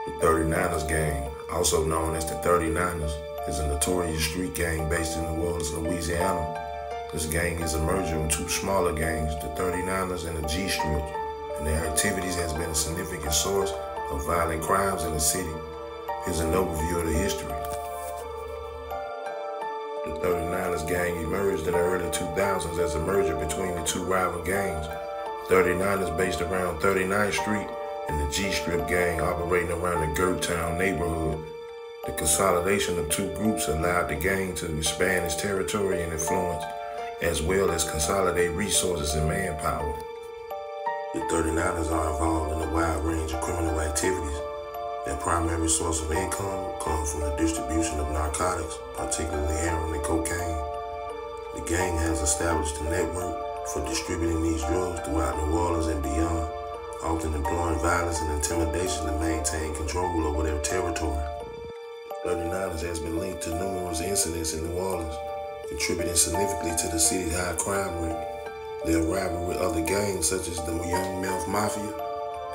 The 39ers gang, also known as the 39ers, is a notorious street gang based in New Orleans, Louisiana. This gang is a merger of two smaller gangs, the 39ers and the G-Strips, and their activities has been a significant source of violent crimes in the city. Here's an overview of the history. The 39ers gang emerged in the early 2000s as a merger between the two rival gangs. 39ers based around 39th Street and the G-Strip gang operating around the Gertown neighborhood. The consolidation of two groups allowed the gang to expand its territory and influence, as well as consolidate resources and manpower. The 39ers are involved in a wide range of criminal activities. Their primary source of income comes from the distribution of narcotics, particularly heroin and cocaine. The gang has established a network for distributing these drugs throughout New Orleans and beyond, often employing violence and intimidation to maintain control over their territory. 39ers has been linked to numerous incidents in New Orleans, contributing significantly to the city's high crime rate. Their rivalry with other gangs such as the Young Meth Mafia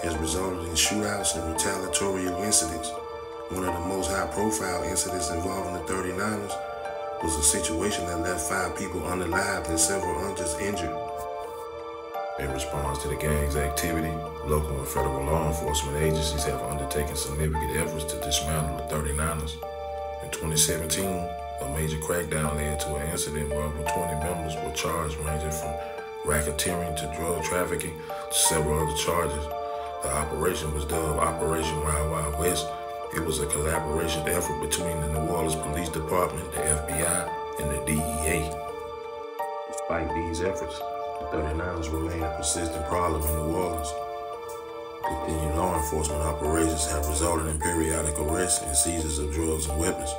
has resulted in shootouts and retaliatory incidents. One of the most high-profile incidents involving the 39ers was a situation that left 5 people unalived and several others injured. In response to the gang's activity, local and federal law enforcement agencies have undertaken significant efforts to dismantle the 39ers. In 2017, a major crackdown led to an incident where over 20 members were charged, ranging from racketeering to drug trafficking to several other charges. The operation was dubbed Operation Wild Wild West. It was a collaboration effort between the New Orleans Police Department, the FBI, and the DEA. Despite these efforts, the 39ers remain a persistent problem in New Orleans. Continued law enforcement operations have resulted in periodic arrests and seizures of drugs and weapons,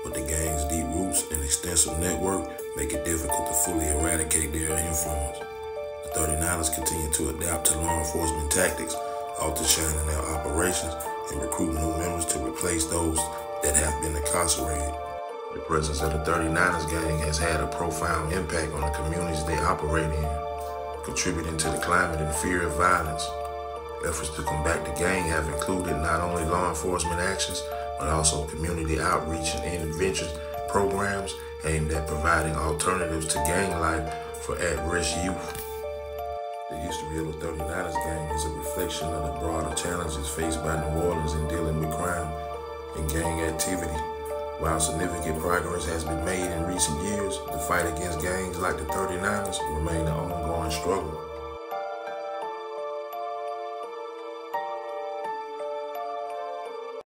but the gang's deep roots and extensive network make it difficult to fully eradicate their influence. The 39ers continue to adapt to law enforcement tactics, often shining their operations and recruit new members to replace those that have been incarcerated. The presence of the 39ers gang has had a profound impact on the communities they operate in, contributing to the climate and fear of violence. Efforts to combat the gang have included not only law enforcement actions, but also community outreach and intervention programs aimed at providing alternatives to gang life for at-risk youth. The history of the 39ers gang is a reflection of the broader challenges faced by New Orleans in dealing with crime and gang activity. While significant progress has been made in recent years, the fight against gangs like the 39ers remain an ongoing struggle.